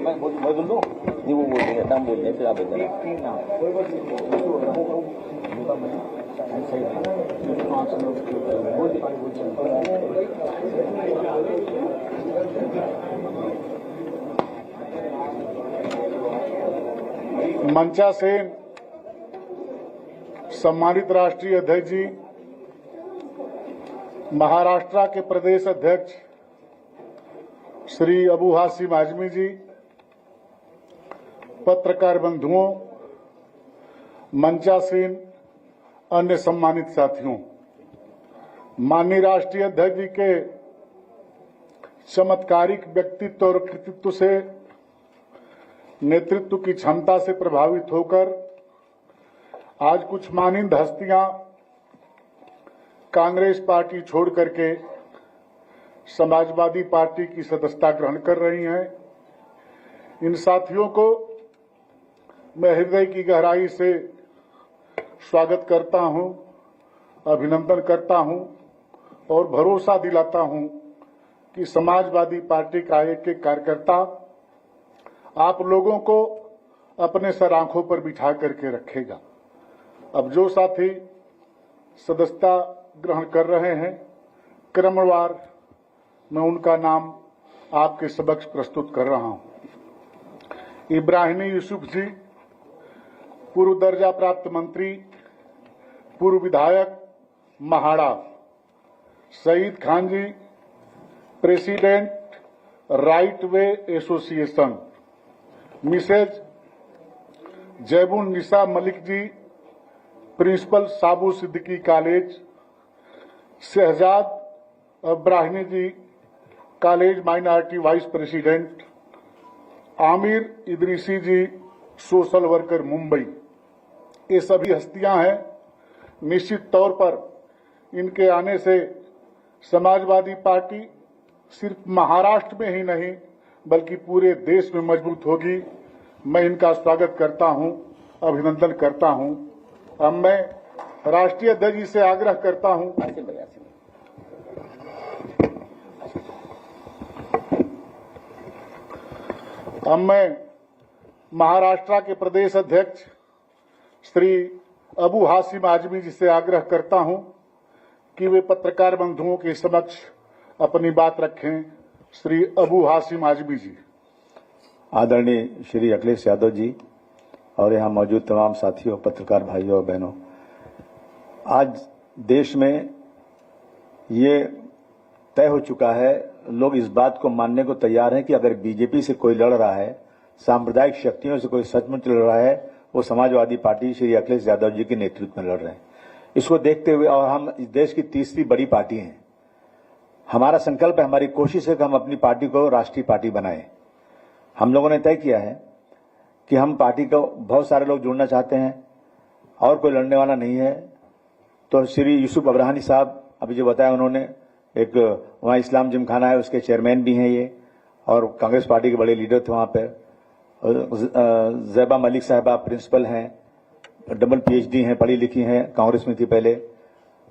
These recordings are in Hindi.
मैं बोल दूँ नहीं, वो बोल देंगे, नाम बोल दें फिर आप बोल देना। मंचा सेन, सम्मानित राष्ट्रीय अध्यक्ष जी, महाराष्ट्र के प्रदेश अध्यक्ष श्री अबू हाशिम आजमी जी, पत्रकार बंधुओं, मंचा सेन, अन्य सम्मानित साथियों, माननीय राष्ट्रीय अध्यक्ष जी के चमत्कारिक व्यक्तित्व और कृतित्व से, नेतृत्व की क्षमता से प्रभावित होकर आज कुछ मानिंद हस्तियां कांग्रेस पार्टी छोड़ करके समाजवादी पार्टी की सदस्यता ग्रहण कर रही हैं। इन साथियों को मैं हृदय की गहराई से स्वागत करता हूं, अभिनंदन करता हूं और भरोसा दिलाता हूं कि समाजवादी पार्टी का एक कार्यकर्ता आप लोगों को अपने सर आंखों पर बिठा करके रखेगा। अब जो साथी सदस्यता ग्रहण कर रहे हैं, क्रमवार मैं उनका नाम आपके समक्ष प्रस्तुत कर रहा हूं। इब्राहिमी यूसुफ जी, पूर्व दर्जा प्राप्त मंत्री, पूर्व विधायक महाड़ा। Saeed Khan ji, president right way association. Mrs Zaibun Nisa Malik ji, principal Saboo Siddiqui college. Shahzad Ibrahimi ji, college minority vice president. Aamir Idrisi ji, social worker Mumbai. ये सभी हस्तियां हैं। निश्चित तौर पर इनके आने से समाजवादी पार्टी सिर्फ महाराष्ट्र में ही नहीं बल्कि पूरे देश में मजबूत होगी। मैं इनका स्वागत करता हूं, अभिनंदन करता हूं। अब मैं राष्ट्रीय अध्यक्ष जी से आग्रह करता हूं अब मैं महाराष्ट्र के प्रदेश अध्यक्ष श्री अबू हाशिम आजमी जी से आग्रह करता हूं कि वे पत्रकार बंधुओं के समक्ष अपनी बात रखें। श्री अबू हाशिम आजमी जी। आदरणीय श्री अखिलेश यादव जी और यहाँ मौजूद तमाम साथियों, पत्रकार भाइयों और बहनों, आज देश में ये तय हो चुका है, लोग इस बात को मानने को तैयार हैं कि अगर बीजेपी से कोई लड़ रहा है, सांप्रदायिक शक्तियों से कोई सचमुच लड़ रहा है, वो समाजवादी पार्टी श्री अखिलेश यादव जी के नेतृत्व में लड़ रहे हैं। इसको देखते हुए, और हम इस देश की तीसरी बड़ी पार्टी हैं, हमारा संकल्प है, हमारी कोशिश है कि हम अपनी पार्टी को राष्ट्रीय पार्टी बनाएं। हम लोगों ने तय किया है कि हम पार्टी को बहुत सारे लोग जुड़ना चाहते हैं और कोई लड़ने वाला नहीं है। तो श्री यूसुफ अब्राहनी साहब, अभी जो बताया उन्होंने, एक वहाँ इस्लाम जिमखाना है, उसके चेयरमैन भी हैं ये, और कांग्रेस पार्टी के बड़े लीडर थे वहाँ पर। जैबा मलिक साहबा प्रिंसिपल हैं, डबल PhD हैं, पढ़ी लिखी हैं, कांग्रेस में थी पहले।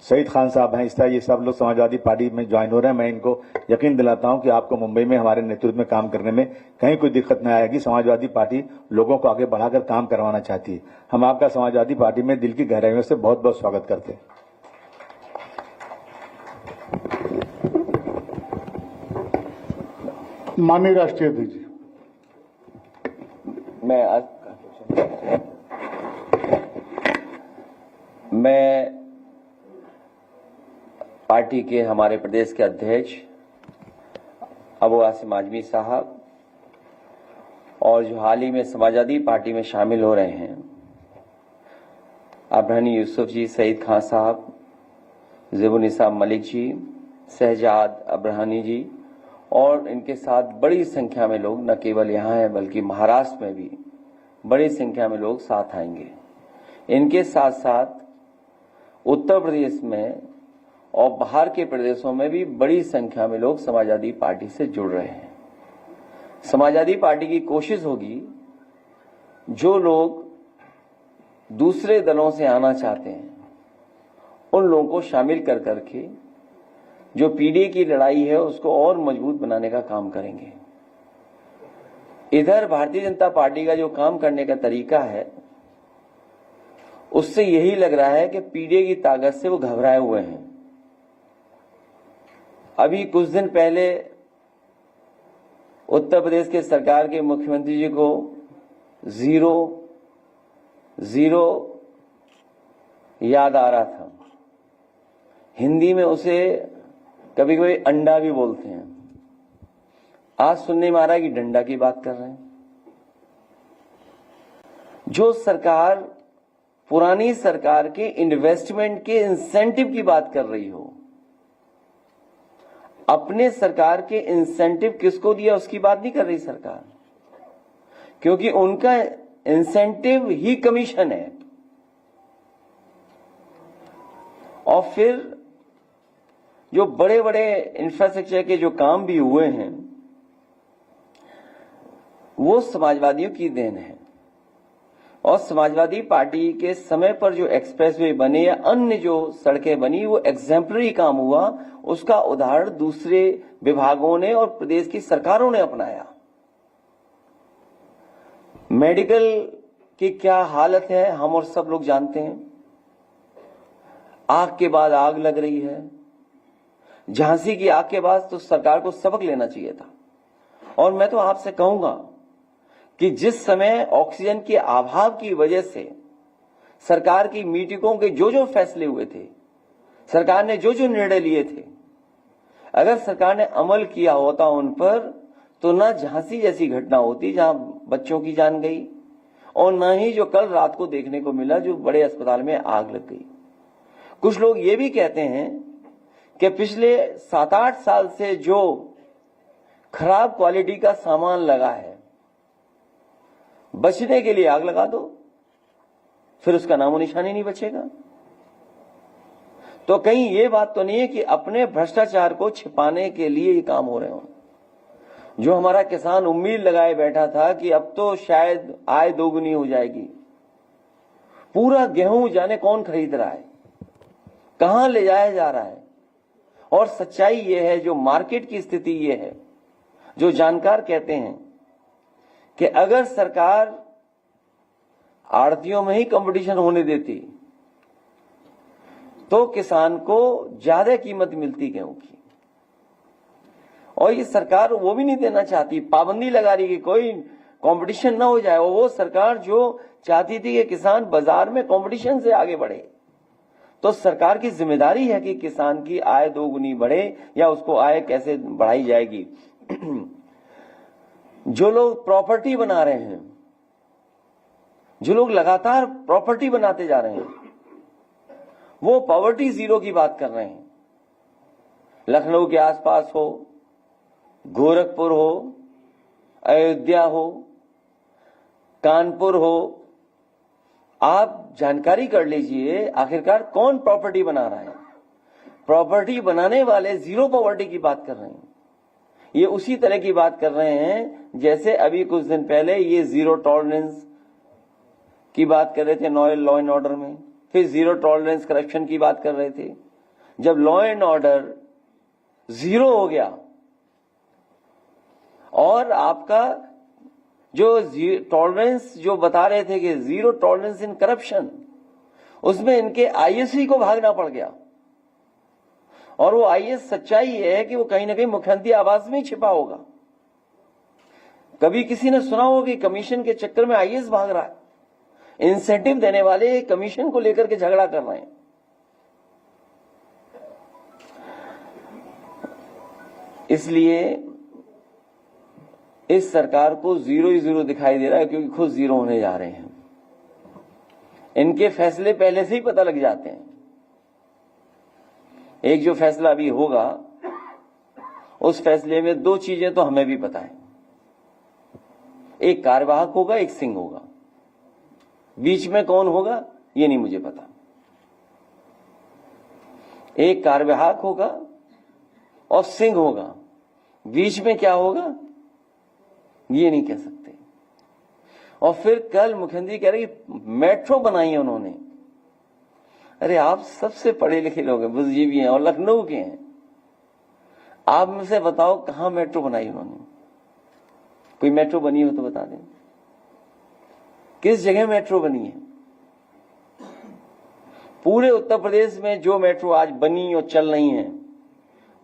सईद खान साहब हैं। इस तरह ये सब लोग समाजवादी पार्टी में ज्वाइन हो रहे हैं। मैं इनको यकीन दिलाता हूं कि आपको मुंबई में हमारे नेतृत्व में काम करने में कहीं कोई दिक्कत नहीं आएगी। समाजवादी पार्टी लोगों को आगे बढ़ाकर काम करवाना चाहती है। हम आपका समाजवादी पार्टी में दिल की गहराइयों से बहुत बहुत स्वागत करते हैं। माननीय राष्ट्रीय अध्यक्ष जी, मैं पार्टी के हमारे प्रदेश के अध्यक्ष अबू हाशिम आजमी साहब और जो हाल ही में समाजवादी पार्टी में शामिल हो रहे हैं, अब्राहनी यूसुफ जी, सईद खान साहब, जैबुन निसा मलिक जी, शहजाद अब्राहनी जी और इनके साथ बड़ी संख्या में लोग न केवल यहाँ हैं बल्कि महाराष्ट्र में भी बड़ी संख्या में लोग साथ आएंगे। इनके साथ साथ उत्तर प्रदेश में और बाहर के प्रदेशों में भी बड़ी संख्या में लोग समाजवादी पार्टी से जुड़ रहे हैं। समाजवादी पार्टी की कोशिश होगी जो लोग दूसरे दलों से आना चाहते हैं उन लोगों को शामिल कर करके जो पीडीए की लड़ाई है उसको और मजबूत बनाने का काम करेंगे। इधर भारतीय जनता पार्टी का जो काम करने का तरीका है उससे यही लग रहा है कि पीडे की ताकत से वो घबराए हुए हैं। अभी कुछ दिन पहले उत्तर प्रदेश के सरकार के मुख्यमंत्री जी को 0-0 याद आ रहा था। हिंदी में उसे कभी कभी अंडा भी बोलते हैं। आज सुनने में आ रहा है कि डंडा की बात कर रहे हैं। जो सरकार पुरानी सरकार के इन्वेस्टमेंट के इंसेंटिव की बात कर रही हो, अपने सरकार के इंसेंटिव किसको दिया उसकी बात नहीं कर रही सरकार, क्योंकि उनका इंसेंटिव ही कमीशन है। और फिर जो बड़े बड़े इंफ्रास्ट्रक्चर के जो काम भी हुए हैं वो समाजवादियों की देन है। और समाजवादी पार्टी के समय पर जो एक्सप्रेसवे बने या अन्य जो सड़कें बनी वो एग्जेम्पलरी काम हुआ, उसका उदाहरण दूसरे विभागों ने और प्रदेश की सरकारों ने अपनाया। मेडिकल की क्या हालत है हम और सब लोग जानते हैं। आग के बाद आग लग रही है। झांसी की आग के बाद तो सरकार को सबक लेना चाहिए था। और मैं तो आपसे कहूंगा कि जिस समय ऑक्सीजन के अभाव की वजह से सरकार की मीटिंगों के जो जो फैसले हुए थे, सरकार ने जो जो निर्णय लिए थे, अगर सरकार ने अमल किया होता उन पर तो ना झांसी जैसी घटना होती जहां बच्चों की जान गई, और ना ही जो कल रात को देखने को मिला जो बड़े अस्पताल में आग लग गई। कुछ लोग ये भी कहते हैं कि पिछले 7-8 साल से जो खराब क्वालिटी का सामान लगा है, बचने के लिए आग लगा दो, फिर उसका नामो निशानी नहीं बचेगा। तो कहीं ये बात तो नहीं है कि अपने भ्रष्टाचार को छिपाने के लिए ये काम हो रहे हो। जो हमारा किसान उम्मीद लगाए बैठा था कि अब तो शायद आय दोगुनी हो जाएगी, पूरा गेहूं जाने कौन खरीद रहा है, कहां ले जाया जा रहा है। और सच्चाई ये है, जो मार्केट की स्थिति ये है, जो जानकार कहते हैं कि अगर सरकार आड़तियों में ही कंपटीशन होने देती तो किसान को ज्यादा कीमत मिलती गेहूं की। और ये सरकार वो भी नहीं देना चाहती, पाबंदी लगा रही कि कोई कंपटीशन ना हो जाए। और वो सरकार जो चाहती थी कि किसान बाजार में कंपटीशन से आगे बढ़े। तो सरकार की जिम्मेदारी है कि किसान की आय दोगुनी बढ़े या उसको आय कैसे बढ़ाई जाएगी। जो लोग प्रॉपर्टी बना रहे हैं, जो लोग लगातार प्रॉपर्टी बनाते जा रहे हैं, वो पॉवर्टी जीरो की बात कर रहे हैं। लखनऊ के आसपास हो, गोरखपुर हो, अयोध्या हो, कानपुर हो, आप जानकारी कर लीजिए आखिरकार कौन प्रॉपर्टी बना रहा है। प्रॉपर्टी बनाने वाले जीरो पॉवर्टी की बात कर रहे हैं। ये उसी तरह की बात कर रहे हैं जैसे अभी कुछ दिन पहले ये जीरो टॉलरेंस की बात कर रहे थे लॉ एंड ऑर्डर में, फिर जीरो टॉलरेंस करप्शन की बात कर रहे थे। जब लॉ एंड ऑर्डर जीरो हो गया और आपका जो टॉलरेंस जो बता रहे थे कि जीरो टॉलरेंस इन करप्शन, उसमें इनके आईएससी को भागना पड़ गया। और वो आईएएस सच्चाई है कि वो कहीं ना कहीं मुख्यमंत्री आवास में ही छिपा होगा। कभी किसी ने सुना होगा कि कमीशन के चक्कर में आईएएस भाग रहा है, इंसेंटिव देने वाले कमीशन को लेकर के झगड़ा कर रहे हैं। इसलिए इस सरकार को जीरो ही जीरो दिखाई दे रहा है, क्योंकि खुद जीरो होने जा रहे हैं। इनके फैसले पहले से ही पता लग जाते हैं। एक जो फैसला अभी होगा, उस फैसले में दो चीजें तो हमें भी पता है, एक कार्यवाहक होगा, एक सिंह होगा। बीच में कौन होगा ये नहीं मुझे पता। एक कार्यवाहक होगा और सिंह होगा, बीच में क्या होगा ये नहीं कह सकते। और फिर कल मुख्यमंत्री कह रहे मेट्रो बनाई है उन्होंने। अरे आप सबसे पढ़े लिखे लोग हैं, बुद्धिजीवी हैं और लखनऊ के हैं। आप मुझसे बताओ कहां मेट्रो बनाई उन्होंने? कोई मेट्रो बनी हो तो बता दें, किस जगह मेट्रो बनी है? पूरे उत्तर प्रदेश में जो मेट्रो आज बनी और चल रही है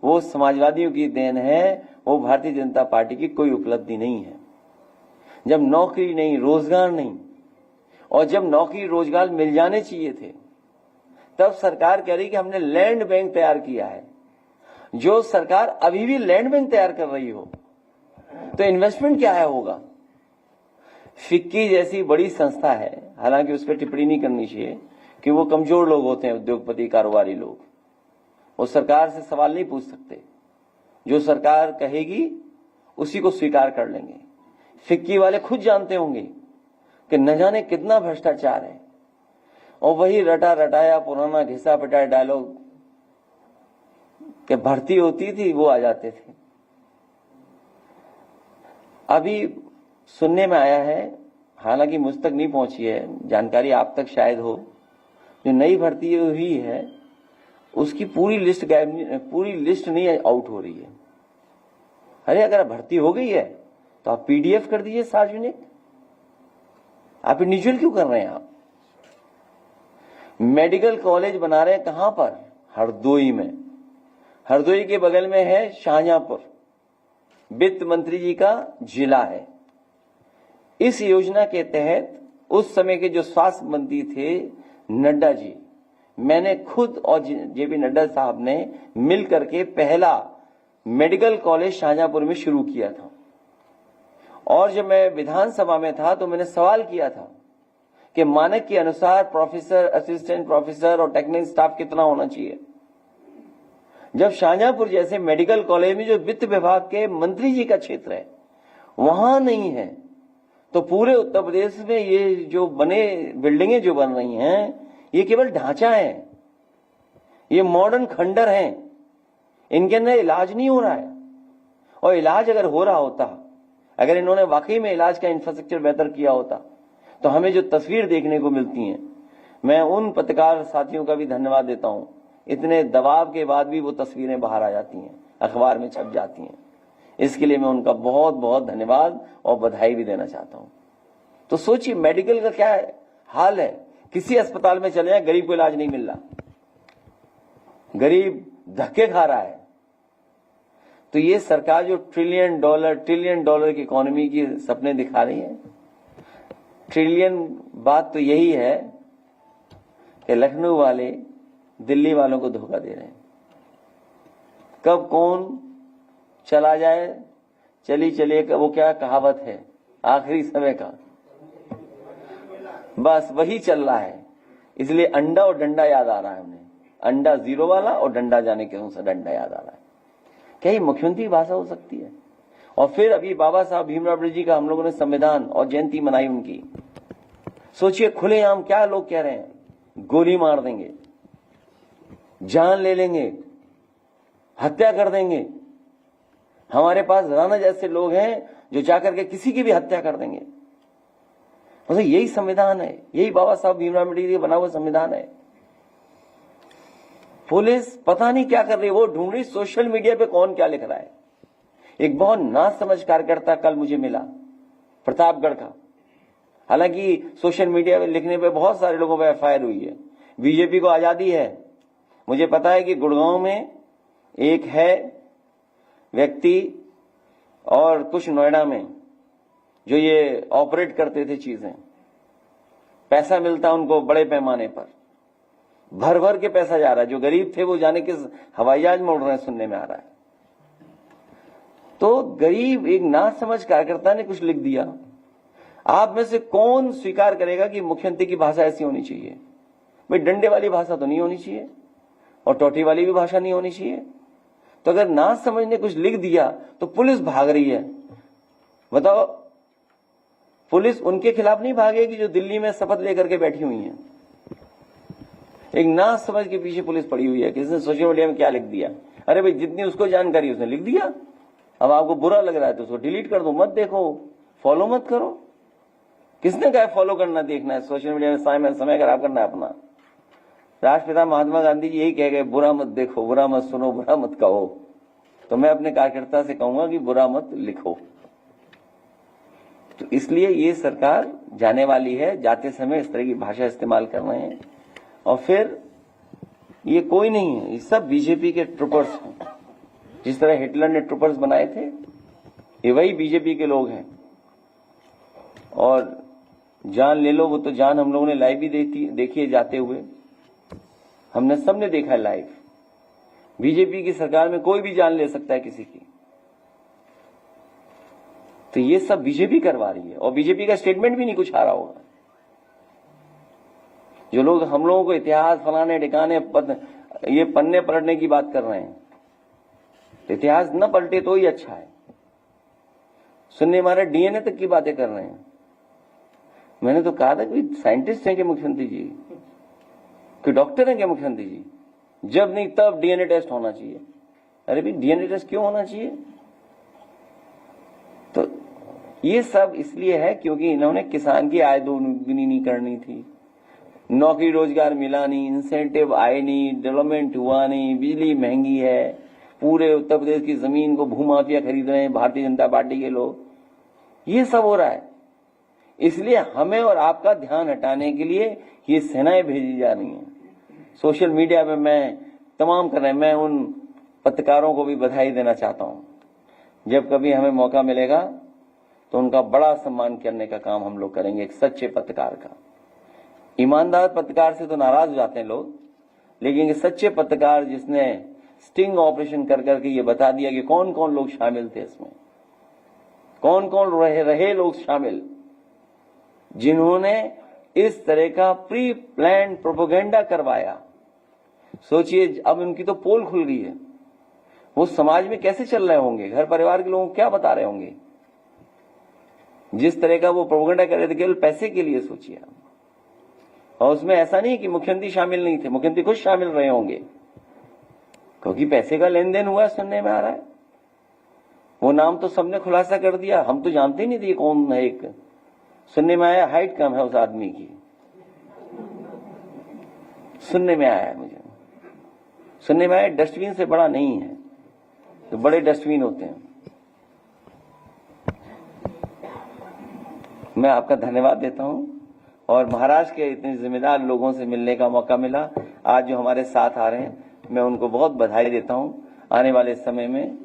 वो समाजवादियों की देन है, वो भारतीय जनता पार्टी की कोई उपलब्धि नहीं है। जब नौकरी नहीं, रोजगार नहीं, और जब नौकरी रोजगार मिल जाने चाहिए थे, तब सरकार कह रही कि हमने लैंड बैंक तैयार किया है। जो सरकार अभी भी लैंड बैंक तैयार कर रही हो तो इन्वेस्टमेंट क्या है होगा? फिक्की जैसी बड़ी संस्था है, हालांकि उस पर टिप्पणी नहीं करनी चाहिए कि वो कमजोर लोग होते हैं, उद्योगपति कारोबारी लोग, वो सरकार से सवाल नहीं पूछ सकते। जो सरकार कहेगी उसी को स्वीकार कर लेंगे। फिक्की वाले खुद जानते होंगे कि न जाने कितना भ्रष्टाचार है, और वही रटा रटाया पुराना घिसा पिटाया डायलॉग कि भर्ती होती थी वो आ जाते थे। अभी सुनने में आया है, हालांकि मुझ तक नहीं पहुंची है जानकारी, आप तक शायद हो, जो नई भर्ती हुई है उसकी पूरी लिस्ट नहीं आउट हो रही है। अरे अगर भर्ती हो गई है तो आप पीडीएफ कर दीजिए सार्वजनिक, आप इंडिविजुअल क्यों कर रहे हैं? आप मेडिकल कॉलेज बना रहे हैं कहां पर? हरदोई में। हरदोई के बगल में है शाहजहांपुर, वित्त मंत्री जी का जिला है। इस योजना के तहत उस समय के जो स्वास्थ्य मंत्री थे नड्डा जी, मैंने खुद और जेपी नड्डा साहब ने मिल करके पहला मेडिकल कॉलेज शाहजहांपुर में शुरू किया था। और जब मैं विधानसभा में था तो मैंने सवाल किया था कि मानक के अनुसार प्रोफेसर, असिस्टेंट प्रोफेसर और टेक्निकल स्टाफ कितना होना चाहिए। जब शाहजहांपुर जैसे मेडिकल कॉलेज में जो वित्त विभाग के मंत्री जी का क्षेत्र है वहां नहीं है, तो पूरे उत्तर प्रदेश में ये जो बने बिल्डिंगें जो बन रही हैं ये केवल ढांचा है, ये मॉडर्न खंडर हैं, इनके अंदर इलाज नहीं हो रहा है। और इलाज अगर हो रहा होता, अगर इन्होंने वाकई में इलाज का इंफ्रास्ट्रक्चर बेहतर किया होता, तो हमें जो तस्वीर देखने को मिलती हैं, मैं उन पत्रकार साथियों का भी धन्यवाद देता हूं, इतने दबाव के बाद भी वो तस्वीरें बाहर आ जाती हैं, अखबार में छप जाती हैं। इसके लिए मैं उनका बहुत बहुत धन्यवाद और बधाई भी देना चाहता हूं। तो सोचिए मेडिकल का क्या हाल है, किसी अस्पताल में चले जाए गरीब को इलाज नहीं मिल रहा, गरीब धक्के खा रहा है। तो ये सरकार जो ट्रिलियन डॉलर की इकोनॉमी की सपने दिखा रही है, ट्रिलियन बात तो यही है कि लखनऊ वाले दिल्ली वालों को धोखा दे रहे हैं। कब कौन चला जाए, चली चलिए का वो क्या कहावत है, आखिरी समय का, बस वही चल रहा है। इसलिए अंडा और डंडा याद आ रहा है हमें, अंडा जीरो वाला और डंडा जाने के उनसे डंडा याद आ रहा है। क्या ये मुख्यमंत्री भाषा हो सकती है? और फिर अभी बाबा साहब भीमराव अम्बेडकर जी का हम लोगों ने संविधान और जयंती मनाई उनकी। सोचिए खुलेआम क्या लोग कह रहे हैं, गोली मार देंगे, जान ले लेंगे, हत्या कर देंगे। हमारे पास राणा जैसे लोग हैं जो जाकर के किसी की भी हत्या कर देंगे। मतलब यही संविधान है, यही बाबा साहब भीमराव अम्बेडकर जी बना हुआ संविधान है। पुलिस पता नहीं क्या कर रही है, वो ढूंढ रही सोशल मीडिया पे कौन क्या लिख रहा है। एक बहुत नासमझ कार्यकर्ता कल मुझे मिला प्रतापगढ़ का, हालांकि सोशल मीडिया पे लिखने पे बहुत सारे लोगों पर एफआईआर हुई है। बीजेपी को आजादी है। मुझे पता है कि गुड़गांव में एक है व्यक्ति और कुछ नोएडा में जो ये ऑपरेट करते थे चीजें, पैसा मिलता उनको बड़े पैमाने पर, भर भर के पैसा जा रहा है। जो गरीब थे वो जाने किस हवाई जहाज में उड़ रहे हैं, सुनने में आ रहा है। तो गरीब एक नासमझ कार्यकर्ता ने कुछ लिख दिया। आप में से कौन स्वीकार करेगा कि मुख्यमंत्री की भाषा ऐसी होनी चाहिए? भाई डंडे वाली भाषा तो नहीं होनी चाहिए और टोटी वाली भी भाषा नहीं होनी चाहिए। तो अगर ना समझने कुछ लिख दिया तो पुलिस भाग रही है। बताओ, पुलिस उनके खिलाफ नहीं भागेगी जो दिल्ली में शपथ लेकर के बैठी हुई हैं। एक ना समझ के पीछे पुलिस पड़ी हुई है कि इसने सोशल मीडिया में क्या लिख दिया। अरे भाई जितनी उसको जानकारी उसने लिख दिया, अब आपको बुरा लग रहा है तो उसको डिलीट कर दो, मत देखो, फॉलो मत करो। किसने कहा फॉलो करना, देखना है सोशल मीडिया में समय खराब करना है अपना? राष्ट्रपिता महात्मा गांधी जी यही कह गए, बुरा मत देखो, बुरा मत सुनो, बुरा मत कहो। तो मैं अपने कार्यकर्ता से कहूंगा कि बुरा मत लिखो। तो इसलिए ये सरकार जाने वाली है, जाते समय इस तरह की भाषा इस्तेमाल कर रहे हैं। और फिर ये कोई नहीं है, ये सब बीजेपी के ट्रूपर्स हैं। जिस तरह हिटलर ने ट्रूपर्स बनाए थे, ये वही बीजेपी के लोग हैं। और जान ले लो, वो तो जान हम लोगों ने लाइव भी देखी है जाते हुए, हमने सबने देखा है लाइव। बीजेपी की सरकार में कोई भी जान ले सकता है किसी की। तो ये सब बीजेपी करवा रही है, और बीजेपी का स्टेटमेंट भी नहीं कुछ आ रहा होगा। जो लोग हम लोगों को इतिहास फलाने ठिकाने ये पन्ने पलटने की बात कर रहे हैं, तो इतिहास न पलटे तो ही अच्छा है। सुनने हमारे डीएनए तक की बातें कर रहे हैं। मैंने तो कहा था कि साइंटिस्ट हैं क्या मुख्यमंत्री जी, कि डॉक्टर हैं क्या मुख्यमंत्री जी? जब नहीं तब डीएनए टेस्ट होना चाहिए। अरे भाई डीएनए टेस्ट क्यों होना चाहिए? तो ये सब इसलिए है क्योंकि इन्होंने किसान की आय दोगुनी नहीं करनी थी, नौकरी रोजगार मिला नहीं, इंसेंटिव आए नहीं, डेवलपमेंट हुआ नहीं, बिजली महंगी है, पूरे उत्तर प्रदेश की जमीन को भूमाफिया खरीद रहे हैं भारतीय जनता पार्टी के लोग। ये सब हो रहा है। इसलिए हमें और आपका ध्यान हटाने के लिए ये सेनाएं भेजी जा रही हैं। सोशल मीडिया पे मैं तमाम कर रहे हैं। मैं उन पत्रकारों को भी बधाई देना चाहता हूं। जब कभी हमें मौका मिलेगा तो उनका बड़ा सम्मान करने का काम हम लोग करेंगे। एक सच्चे पत्रकार का, ईमानदार पत्रकार से तो नाराज हो जाते हैं लोग, लेकिन एक सच्चे पत्रकार जिसने स्टिंग ऑपरेशन कर करके ये बता दिया कि कौन कौन लोग शामिल थे इसमें, कौन कौन रहे लोग शामिल, जिन्होंने इस तरह का प्री प्लान प्रोपेगेंडा करवाया। सोचिए अब उनकी तो पोल खुल गई है, वो समाज में कैसे चल रहे होंगे, घर परिवार के लोगों को क्या बता रहे होंगे। जिस तरह का वो प्रोपेगेंडा कर रहे थे केवल पैसे के लिए, सोचिए। और उसमें ऐसा नहीं कि मुख्यमंत्री शामिल नहीं थे, मुख्यमंत्री खुद शामिल रहे होंगे, क्योंकि पैसे का लेन देन हुआ सुनने में आ रहा है। वो नाम तो सबने खुलासा कर दिया, हम तो जानते ही नहीं थे कौन है। एक सुनने में आया हाइट कम है उस आदमी की, सुनने में आया मुझे, सुनने में आया डस्टबिन से बड़ा नहीं है, तो बड़े डस्टबिन होते हैं। मैं आपका धन्यवाद देता हूं, और महाराष्ट्र के इतने जिम्मेदार लोगों से मिलने का मौका मिला। आज जो हमारे साथ आ रहे हैं, मैं उनको बहुत बधाई देता हूं। आने वाले समय में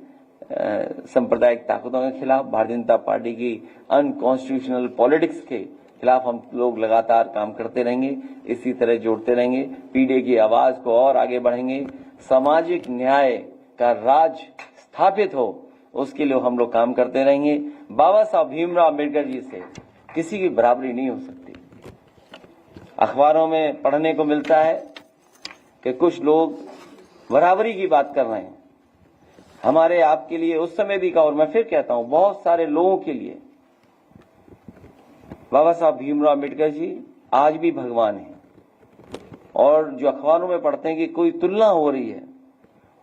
सांप्रदायिक ताकतों के खिलाफ, भारतीय जनता पार्टी की अनकॉन्स्टिट्यूशनल पॉलिटिक्स के खिलाफ हम लोग लगातार काम करते रहेंगे, इसी तरह जोड़ते रहेंगे, पीढ़ी की आवाज को और आगे बढ़ेंगे। सामाजिक न्याय का राज स्थापित हो, उसके लिए हम लोग काम करते रहेंगे। बाबा साहब भीमराव अम्बेडकर जी से किसी की बराबरी नहीं हो सकती। अखबारों में पढ़ने को मिलता है कि कुछ लोग बराबरी की बात कर रहे हैं। हमारे आपके लिए उस समय भी कहा, और मैं फिर कहता हूं बहुत सारे लोगों के लिए बाबा साहब भीमराव अम्बेडकर जी आज भी भगवान हैं। और जो अखबारों में पढ़ते हैं कि कोई तुलना हो रही है,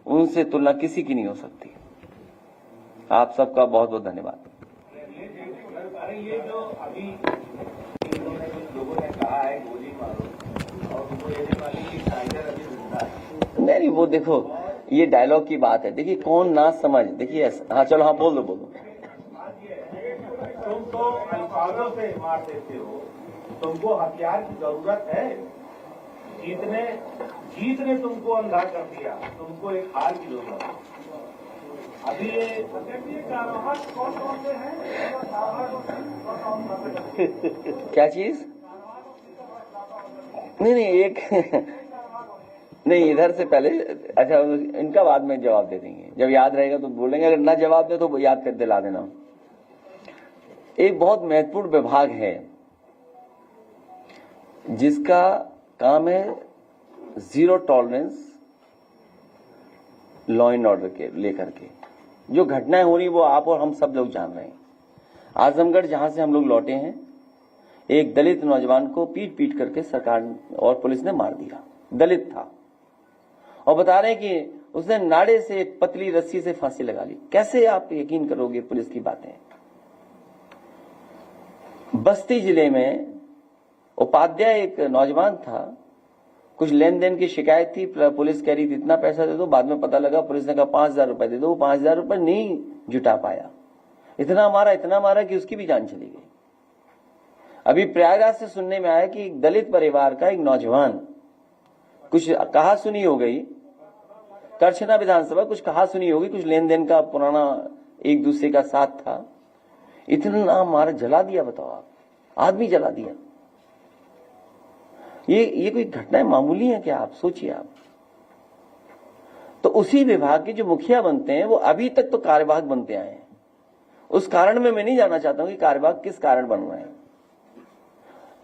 उनसे तुलना किसी की नहीं हो सकती। आप सबका बहुत बहुत धन्यवाद। ये जो अभी लोगों ने कहा है गोली मारो और उनको लेने वाली टाइगर अभी जिंदा है। नहीं, वो देखो ये डायलॉग की बात है। देखिए कौन ना समझ, देखिए हाँ चलो हाँ बोल दो। तुम तो अल्फाजों से मार देते हो, तुमको हथियार की जरूरत है। जीत ने तुमको अंधा कर दिया, तुमको एक हार की जरूरत है। अभी ये कौन से हैं? क्या चीज? नहीं एक नहीं, इधर से पहले, अच्छा इनका बाद में जवाब दे देंगे, जब याद रहेगा तो बोलेंगे, अगर ना जवाब दे तो याद कर दिला देना। एक बहुत महत्वपूर्ण विभाग है जिसका काम है zero tolerance law and order के लेकर के। जो घटनाएं हो रही वो आप और हम सब लोग जान रहे हैं। आजमगढ़ जहां से हम लोग लौटे हैं, एक दलित नौजवान को पीट करके सरकार और पुलिस ने मार दिया। दलित था, और बता रहे हैं कि उसने नाड़े से एक पतली रस्सी से फांसी लगा ली। कैसे आप यकीन करोगे पुलिस की बातें? बस्ती जिले में उपाध्याय एक नौजवान था, कुछ लेन देन की शिकायत थी, पुलिस कह रही थी इतना पैसा दे दो। बाद में पता लगा पुलिस ने कहा 5,000 रुपए दे दो। वो 5,000 रुपए नहीं जुटा पाया, इतना मारा कि उसकी भी जान चली गई। अभी प्रयागराज से सुनने में आया कि एक दलित परिवार का एक नौजवान, कुछ कहा सुनी हो गई, करछना विधानसभा, कुछ कहा सुनी होगी, कुछ लेन देन का पुराना एक दूसरे का साथ था, इतना मार जला दिया। बताओ आप, आदमी जला दिया। ये कोई घटनाएं मामूली है क्या? आप सोचिए आप। तो उसी विभाग के जो मुखिया बनते हैं वो अभी तक तो कार्यवाहक बनते आए हैं। उस कारण में मैं नहीं जानना चाहता हूं कि कार्यवाहक किस कारण बन रहे हैं,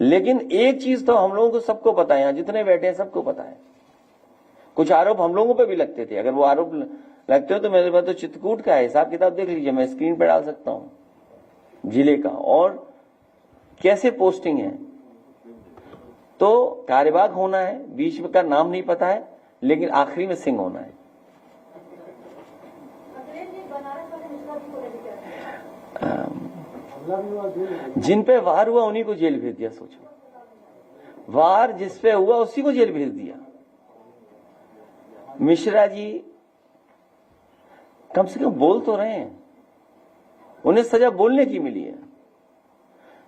लेकिन एक चीज तो हम लोगों को सबको पता है, यहां जितने बैठे हैं सबको पता है, कुछ आरोप हम लोगों पे भी लगते थे। अगर वो आरोप लगते हो तो मेरे पास तो चित्रकूट का हिसाब किताब देख लीजिए, मैं स्क्रीन पे डाल सकता हूं जिले का, और कैसे पोस्टिंग है। तो कार्यवाहक होना है, बीच में का नाम नहीं पता है, लेकिन आखिरी में सिंह होना है। जिन पे वार हुआ उन्हीं को जेल भेज दिया। सोचो, वार जिस पे हुआ उसी को जेल भेज दिया। मिश्रा जी कम से कम बोल तो रहे हैं, उन्हें सजा बोलने की मिली है।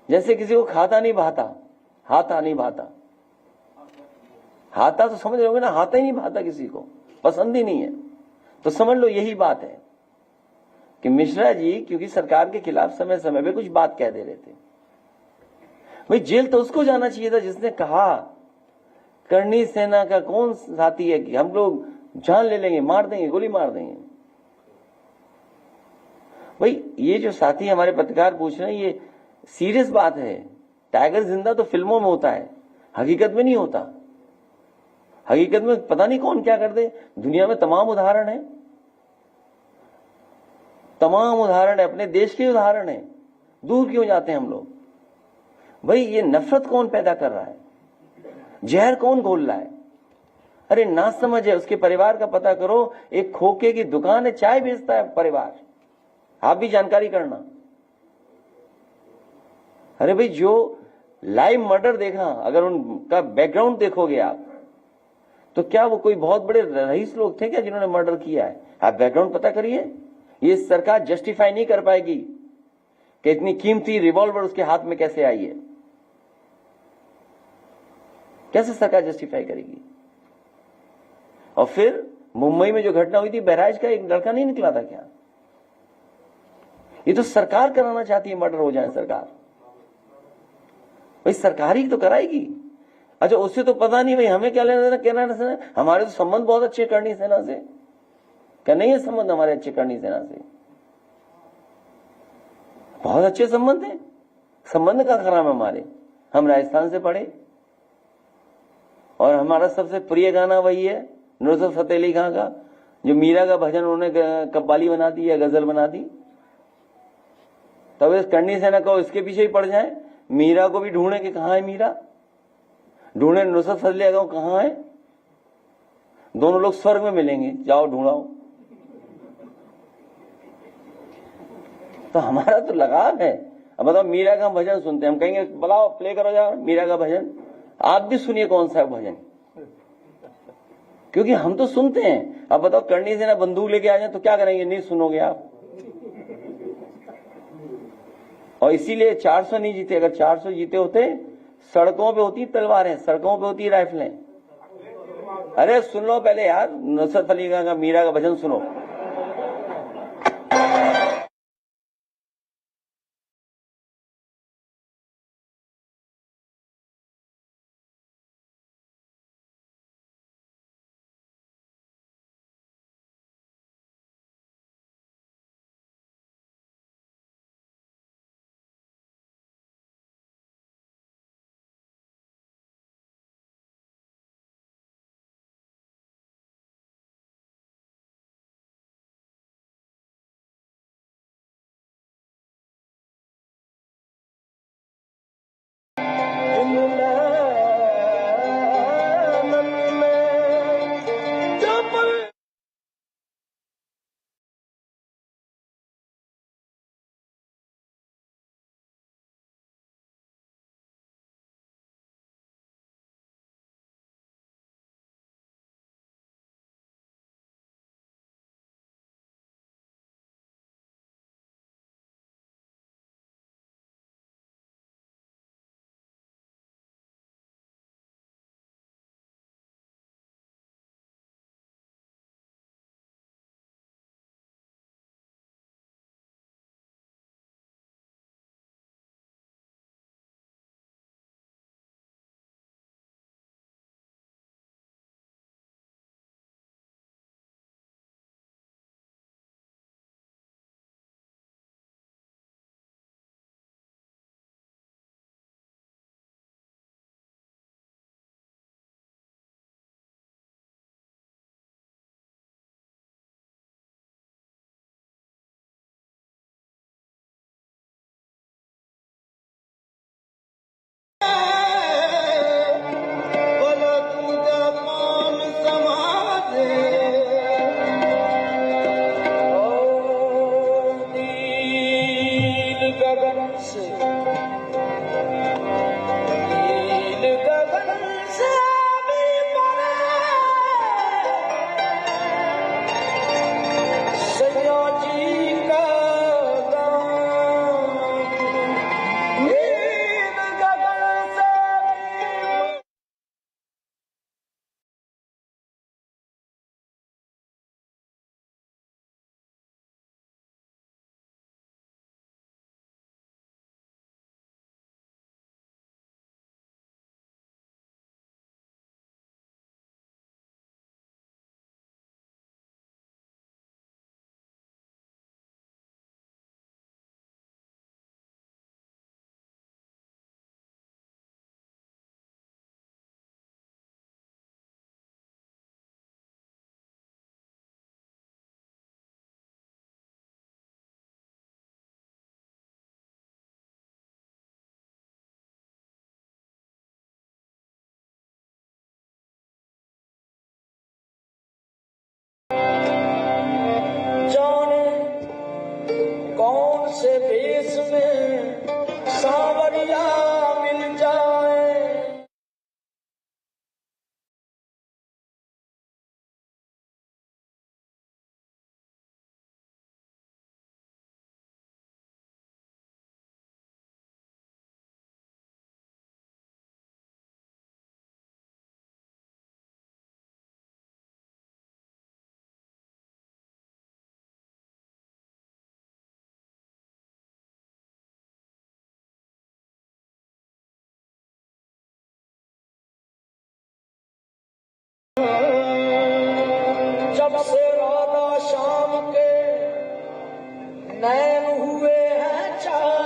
जैसे किसी को खाता नहीं भाता, हाथा नहीं भाता, हाथा तो समझ रहे होंगे ना, हाथा ही नहीं भाता, किसी को पसंद ही नहीं है। तो समझ लो यही बात है कि मिश्रा जी क्योंकि सरकार के खिलाफ समय समय पे कुछ बात कह दे रहे थे, भाई जेल तो उसको जाना चाहिए था जिसने कहा करनी सेना का कौन साथी है कि हम लोग जान ले लेंगे, मार देंगे, गोली मार देंगे। भाई ये जो साथी हमारे पत्रकार पूछ रहे हैं, ये सीरियस बात है। टाइगर जिंदा तो फिल्मों में होता है, हकीकत में नहीं होता। हकीकत में पता नहीं कौन क्या कर दे। दुनिया में तमाम उदाहरण है, तमाम उदाहरण है, अपने देश के उदाहरण है। दूर क्यों जाते हैं हम लोग? भाई ये नफरत कौन पैदा कर रहा है, जहर कौन घोल रहा है? अरे ना समझ है। उसके परिवार का पता करो, एक खोखे की दुकान है, चाय बेचता है परिवार, आप भी जानकारी करना। अरे भाई जो लाइव मर्डर देखा, अगर उनका बैकग्राउंड देखोगे आप, तो क्या वो कोई बहुत बड़े रईस लोग थे क्या जिन्होंने मर्डर किया है? आप बैकग्राउंड पता करिए। ये सरकार जस्टिफाई नहीं कर पाएगी कि इतनी कीमती रिवॉल्वर उसके हाथ में कैसे आई है। कैसे सरकार जस्टिफाई करेगी? और फिर मुंबई में जो घटना हुई थी, बहराइच का एक लड़का नहीं निकला था क्या? ये तो सरकार कराना चाहती है, मर्डर हो जाए सरकार। भाई सरकार ही तो कराएगी। अच्छा उससे तो पता नहीं, भाई हमें क्या लेना देना करनी सेना, हमारे तो संबंध बहुत अच्छे करनी सेना से। क्या नहीं है संबंध हमारे अच्छे करनी सेना से? बहुत अच्छे संबंध है। संबंध का खराब हमारे, हम राजस्थान से पढ़े, और हमारा सबसे प्रिय गाना वही है नुसरत फतेह अली खां का, जो मीरा का भजन उन्होंने कव्वाली बना दी या गजल बना दी। तब इस करनी सेना को इसके पीछे ही पड़ जाए, मीरा को भी ढूंढे कि कहां है मीरा, ढूंढे नुसरत फतेह अली खां कहां है, दोनों लोग स्वर्ग में मिलेंगे, जाओ ढूंढाओ। तो हमारा तो लगाव है। अब बताओ, मीरा का भजन सुनते हैं, हम कहेंगे बुलाओ प्ले करो यार मीरा का भजन, आप भी सुनिए कौन सा भजन, क्योंकि हम तो सुनते हैं। अब बताओ करनी सेना बंदूक लेके आ जाए तो क्या करेंगे? नहीं सुनोगे आप। और इसीलिए 400 नहीं जीते। अगर 400 जीते होते, सड़कों पे होती तलवारें, सड़कों पे होती राइफलें। अरे सुन लो पहले यार नुसरत अली खां का मीरा का भजन सुनो। बढ़िया मिल जाए। जब से राधा शाम के नैन हुए हैं चार।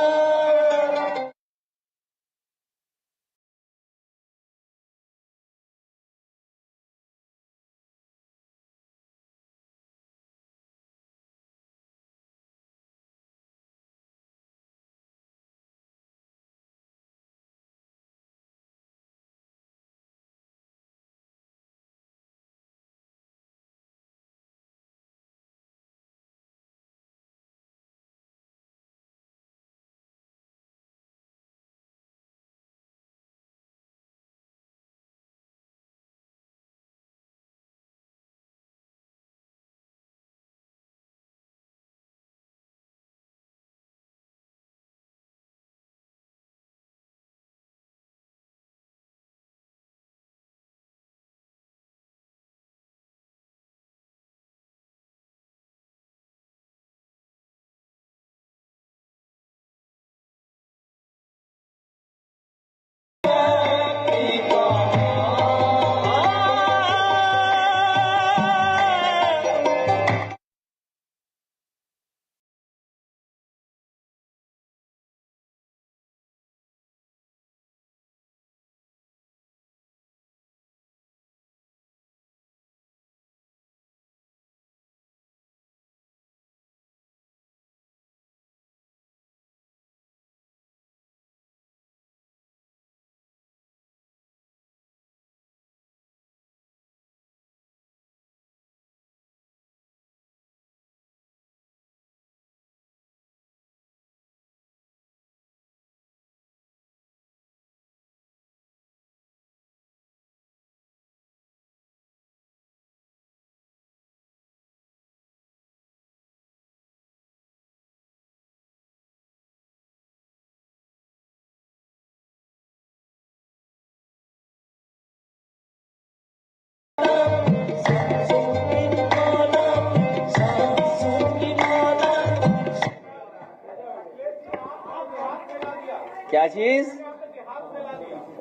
क्या चीज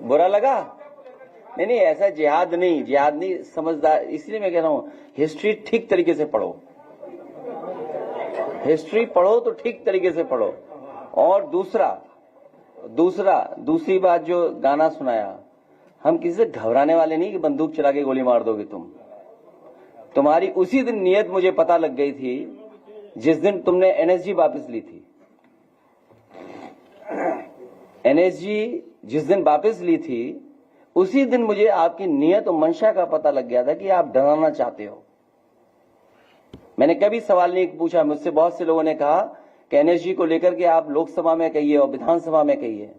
बुरा लगा? नहीं नहीं, ऐसा जिहाद नहीं समझदार। इसलिए मैं कह रहा हूं हिस्ट्री ठीक तरीके से पढ़ो, हिस्ट्री पढ़ो तो ठीक तरीके से पढ़ो। और दूसरी बात जो गाना सुनाया, हम किसी से घबराने वाले नहीं कि बंदूक चला के गोली मार दोगे तुम। तुम्हारी उसी दिन नीयत मुझे पता लग गई थी जिस दिन तुमने एनएसजी वापस ली थी। एनएसजी जिस दिन वापस ली थी उसी दिन मुझे आपकी नीयत और मंशा का पता लग गया था कि आप डराना चाहते हो। मैंने कभी सवाल नहीं पूछा। मुझसे बहुत से लोगों ने कहा कि एनएसजी को लेकर के आप लोकसभा में कहिए और विधानसभा में कहिए।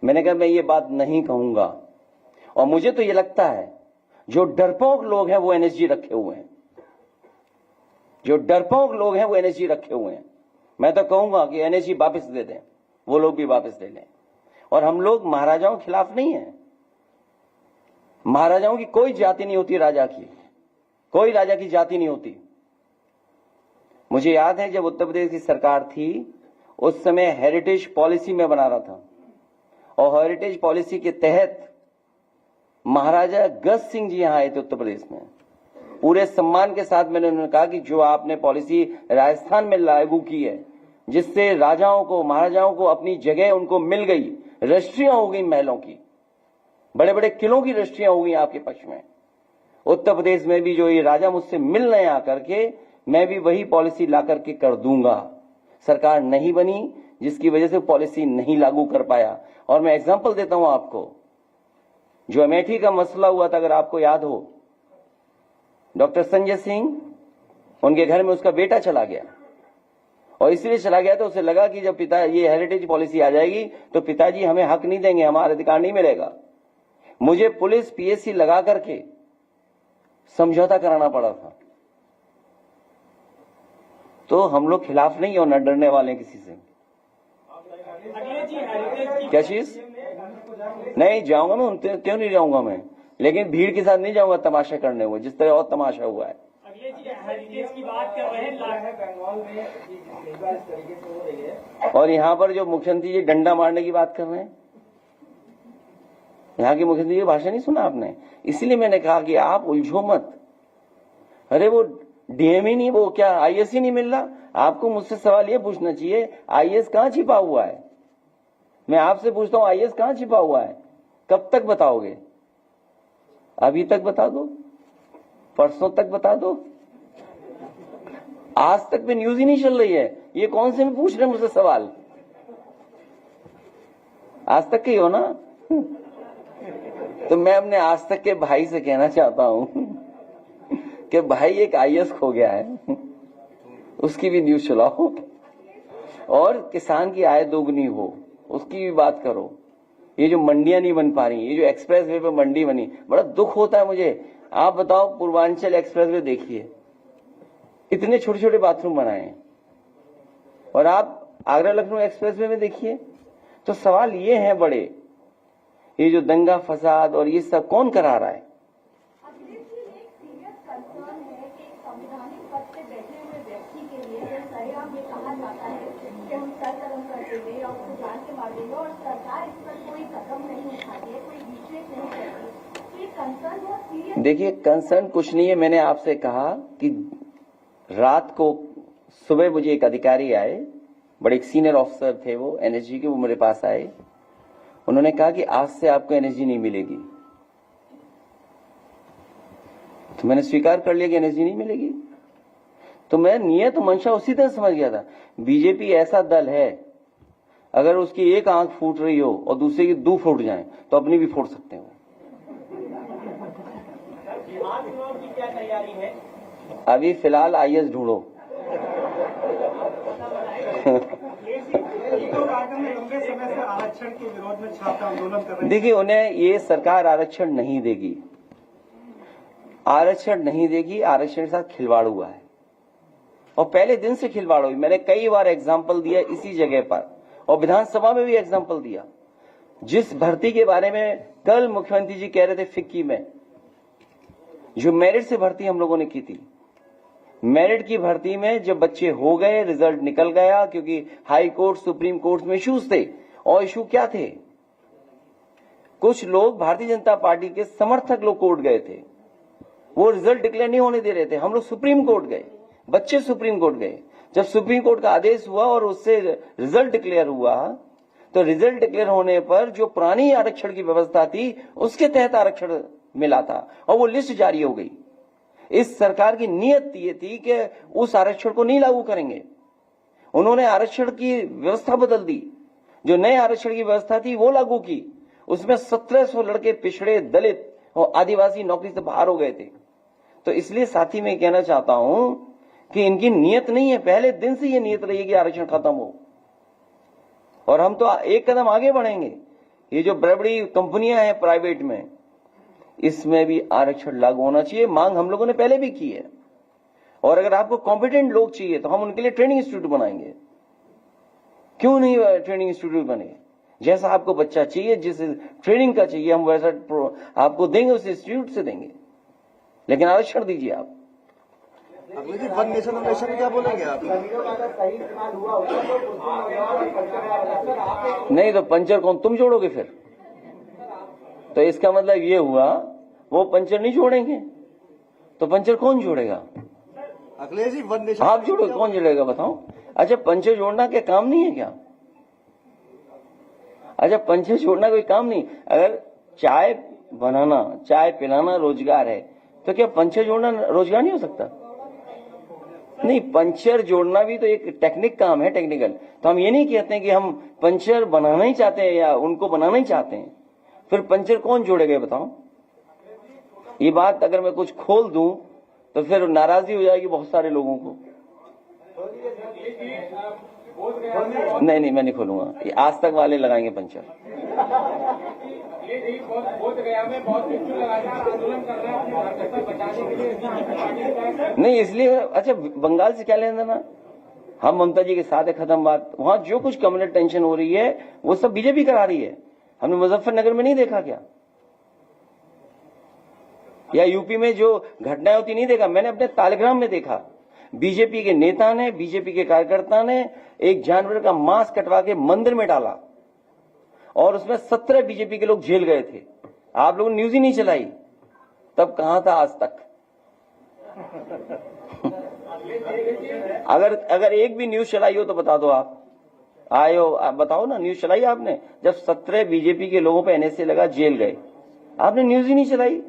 मैंने कहा मैं ये बात नहीं कहूंगा। और मुझे तो ये लगता है जो डरपोक लोग हैं वो एनएसजी रखे हुए हैं, जो डरपोक लोग हैं वो एनएसजी रखे हुए हैं। मैं तो कहूंगा कि एनएसजी वापस दे दें, वो लोग भी वापस ले लें। और हम लोग महाराजाओं के खिलाफ नहीं है। महाराजाओं की कोई जाति नहीं होती, राजा की कोई राजा की जाति नहीं होती। मुझे याद है जब उत्तर प्रदेश की सरकार थी उस समय हेरिटेज पॉलिसी में बना रहा था, और हेरिटेज पॉलिसी के तहत महाराजा गज सिंह जी यहां आए थे उत्तर प्रदेश में। पूरे सम्मान के साथ मैंने उन्होंने कहा कि जो आपने पॉलिसी राजस्थान में लागू की है, जिससे राजाओं को महाराजाओं को अपनी जगह उनको मिल गई, रजिस्ट्रियां हो गई महलों की, बड़े बड़े किलों की रजिस्ट्रियां हो गई आपके पक्ष में। उत्तर प्रदेश में भी जो ये राजा मुझसे मिल रहे हैं आकर के, मैं भी वही पॉलिसी ला करके कर दूंगा। सरकार नहीं बनी जिसकी वजह से पॉलिसी नहीं लागू कर पाया। और मैं एग्जांपल देता हूं आपको, जो अमेठी का मसला हुआ था, अगर आपको याद हो, डॉक्टर संजय सिंह, उनके घर में उसका बेटा चला गया और इसलिए चला गया तो उसे लगा कि जब पिता ये हेरिटेज पॉलिसी आ जाएगी तो पिताजी हमें हक नहीं देंगे, हमारा अधिकार नहीं मिलेगा। मुझे पुलिस पीएससी लगा करके समझौता कराना पड़ा था। तो हम लोग खिलाफ नहीं हो, न डरने वाले किसी से। क्या चीज? नहीं जाऊंगा मैं, क्यों नहीं जाऊंगा मैं, लेकिन भीड़ के साथ नहीं जाऊंगा तमाशा करने को, जिस तरह और तमाशा हुआ है। की बात कर रहे हैं बंगाल में इस तरीके से हो रही है, और यहाँ पर जो मुख्यमंत्री जी डंडा मारने की बात कर रहे हैं, यहाँ के मुख्यमंत्री जी की भाषा नहीं सुना आपने? इसलिए मैंने कहा कि आप उलझो मत। अरे वो डीएम ही नहीं, वो क्या आईएएस ही नहीं मिल रहा? आपको मुझसे सवाल ये पूछना चाहिए, आईएएस कहाँ छिपा हुआ है? मैं आपसे पूछता हूँ, आईएएस कहाँ छिपा हुआ है? कब तक बताओगे? अभी तक बता दो, परसों तक बता दो, आज तक भी न्यूज ही नहीं चल रही है। ये कौन से में पूछ रहे हैं मुझसे सवाल? आज तक के ही हो ना? तो मैं अपने आज तक के भाई से कहना चाहता हूं कि भाई एक आईएएस खो गया है, उसकी भी न्यूज चलाओ, और किसान की आय दोगुनी हो उसकी भी बात करो। ये जो मंडियां नहीं बन पा रही, ये जो एक्सप्रेस वे पे मंडी बनी, बड़ा दुख होता है मुझे। आप बताओ, पूर्वांचल एक्सप्रेस वे देखिए, इतने छोटे छोटे बाथरूम बनाए हैं, और आप आगरा लखनऊ एक्सप्रेस वे में देखिए। तो सवाल ये है बड़े, ये जो दंगा फसाद और ये सब कौन करा रहा है? देखिए, कंसर्न कुछ नहीं है। मैंने आपसे कहा कि रात को सुबह मुझे एक अधिकारी आए, बड़े एक सीनियर ऑफिसर थे वो एनएसजी के, वो मेरे पास आए। उन्होंने कहा कि आज से आपको एनएसजी नहीं मिलेगी। तो मैंने स्वीकार कर लिया कि एनएसजी नहीं मिलेगी। तो मैं नियत मंशा उसी तरह समझ गया था। बीजेपी ऐसा दल है, अगर उसकी एक आंख फूट रही हो और दूसरे की दो फूट जाए तो अपनी भी फोड़ सकते हो। बिहार चुनाव की क्या तैयारी है? अभी फिलहाल आईएएस ढूंढो। लंबे समय से आरक्षण के विरोध में छात्र आंदोलन कर रहे हैं। देखिए, उन्हें ये सरकार आरक्षण नहीं देगी, आरक्षण नहीं देगी। आरक्षण के साथ खिलवाड़ हुआ है, और पहले दिन से खिलवाड़ हुई। मैंने कई बार एग्जाम्पल दिया इसी जगह पर, और विधानसभा में भी एग्जाम्पल दिया। जिस भर्ती के बारे में कल मुख्यमंत्री जी कह रहे थे फिक्की में, जो मेरिट से भर्ती हम लोगों ने की थी, मेरिट की भर्ती में जब बच्चे हो गए, रिजल्ट निकल गया, क्योंकि हाई कोर्ट सुप्रीम कोर्ट में इश्यूज थे। और इशू क्या थे? कुछ लोग भारतीय जनता पार्टी के समर्थक लोग कोर्ट गए थे, वो रिजल्ट डिक्लेयर नहीं होने दे रहे थे। हम लोग सुप्रीम कोर्ट गए, बच्चे सुप्रीम कोर्ट गए। जब सुप्रीम कोर्ट का आदेश हुआ और उससे रिजल्ट डिक्लेयर हुआ, तो रिजल्ट डिक्लेयर होने पर जो पुरानी आरक्षण की व्यवस्था थी उसके तहत आरक्षण मिला था, और वो लिस्ट जारी हो गई। इस सरकार की नीयत ये थी कि उस आरक्षण को नहीं लागू करेंगे। उन्होंने आरक्षण की व्यवस्था बदल दी, जो नए आरक्षण की व्यवस्था थी वो लागू की। उसमें 1700 लड़के पिछड़े, दलित और आदिवासी नौकरी से बाहर हो गए थे। तो इसलिए साथी मैं कहना चाहता हूं कि इनकी नीयत नहीं है, पहले दिन से ये नीयत रही है कि आरक्षण खत्म हो, और हम तो एक कदम आगे बढ़ेंगे। ये जो बड़ी बड़ी कंपनियां हैं प्राइवेट में, इसमें भी आरक्षण लागू होना चाहिए। मांग हम लोगों ने पहले भी की है, और अगर आपको कॉम्पिटेंट लोग चाहिए तो हम उनके लिए ट्रेनिंग इंस्टीट्यूट बनाएंगे। क्यों नहीं ट्रेनिंग इंस्टीट्यूट बने? जैसा आपको बच्चा चाहिए, जिस ट्रेनिंग का चाहिए, हम वैसा आपको देंगे, उस इंस्टीट्यूट से देंगे, लेकिन आरक्षण दीजिए आप। वन नेशन इलेक्शन क्या बोलेंगे आप? नहीं तो पंचर कौन, तुम जोड़ोगे फिर? तो इसका मतलब ये हुआ वो पंचर नहीं जोड़ेंगे, तो पंचर कौन जोड़ेगा? अखिलेश जी, वन नेशन आप जोड़ो, कौन जोड़ेगा बताओ? अच्छा, पंचर जोड़ना क्या काम नहीं है क्या? अच्छा, पंचर जोड़ना कोई काम नहीं? अगर चाय बनाना, चाय पिलाना रोजगार है, तो क्या पंचर जोड़ना रोजगार नहीं हो सकता? नहीं, पंचर जोड़ना भी तो एक टेक्निक काम है, टेक्निकल। तो हम ये नहीं कहते हैं कि हम पंचर बनाना ही चाहते हैं या उनको बनाना ही चाहते हैं। फिर पंचर कौन जोड़ेगा बताओ? ये बात अगर मैं कुछ खोल दूं तो फिर नाराजगी हो जाएगी बहुत सारे लोगों को। नहीं मैं नहीं खोलूंगा, ये आज तक वाले लगाएंगे पंचर। ये बोध गया में बहुत पिक्चर लगातार आंदोलन कर रहे हैं अपनी भाजपा बचाने के लिए। नहीं इसलिए, अच्छा बंगाल से क्या लेना देना, हम ममता जी के साथ है, खत्म बात। वहां जो कुछ कम्युनल टेंशन हो रही है वो सब बीजेपी करा रही है। हमने मुजफ्फरनगर में नहीं देखा क्या, या यूपी में जो घटनाएं होती नहीं देखा? मैंने अपने तालिग्राम में देखा, बीजेपी के नेता ने, बीजेपी के कार्यकर्ता ने एक जानवर का मांस कटवा के मंदिर में डाला और उसमें 17 बीजेपी के लोग जेल गए थे। आप लोगों ने न्यूज ही नहीं चलाई, तब कहां था आज तक? अगर एक भी न्यूज चलाई हो तो बता दो, आप आए हो, आप बताओ ना, न्यूज चलाई आपने? जब 17 बीजेपी के लोगों पे एनएसए लगा, जेल गए, आपने न्यूज ही नहीं चलाई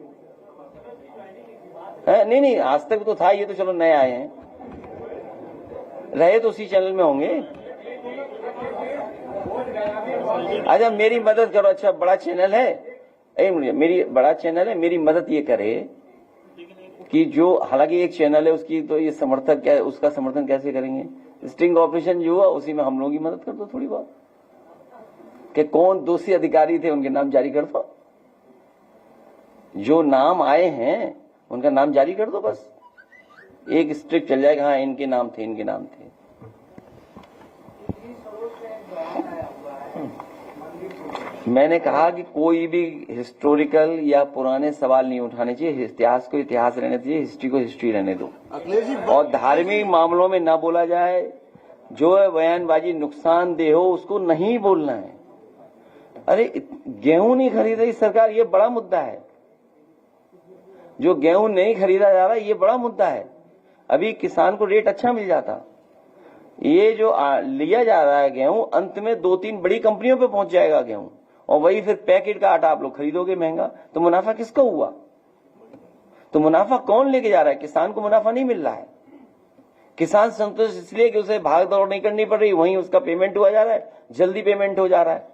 है? नहीं आज तक तो था, ये तो चलो नए आए हैं, रहे तो उसी चैनल में होंगे। अच्छा मेरी मदद करो, अच्छा बड़ा चैनल है, मेरी बड़ा चैनल है, मेरी मदद ये करे कि जो, हालांकि एक चैनल है उसकी तो ये समर्थक क्या, उसका समर्थन कैसे करेंगे? स्टिंग ऑपरेशन जो हुआ उसी में हम लोगों की मदद कर दो थोड़ी बहुत, कि कौन दोषी अधिकारी थे उनके नाम जारी कर दो, जो नाम आए हैं उनका नाम जारी कर दो, बस एक स्ट्रिक्ट चल जाएगा, हाँ इनके नाम थे, इनके नाम थे। मैंने कहा कि कोई भी हिस्टोरिकल या पुराने सवाल नहीं उठाने चाहिए, इतिहास को इतिहास रहने चाहिए, हिस्ट्री को हिस्ट्री रहने दो, और धार्मिक मामलों में ना बोला जाए। जो है बयानबाजी नुकसानदेह हो उसको नहीं बोलना है। अरे गेहूं नहीं खरीद रही सरकार, ये बड़ा मुद्दा है। जो गेहूं नहीं खरीदा जा रहा ये बड़ा मुद्दा है। अभी किसान को रेट अच्छा मिल जाता, ये जो लिया जा रहा है गेहूं, अंत में 2-3 बड़ी कंपनियों पे पहुंच जाएगा गेहूं, और वही फिर पैकेट का आटा आप लोग खरीदोगे महंगा, तो मुनाफा किसका हुआ? तो मुनाफा कौन लेके जा रहा है? किसान को मुनाफा नहीं मिल रहा है। किसान संतुष्ट इसलिए कि उसे भाग दौड़ नहीं करनी पड़ रही, वहीं उसका पेमेंट हुआ जा रहा है, जल्दी पेमेंट हो जा रहा है,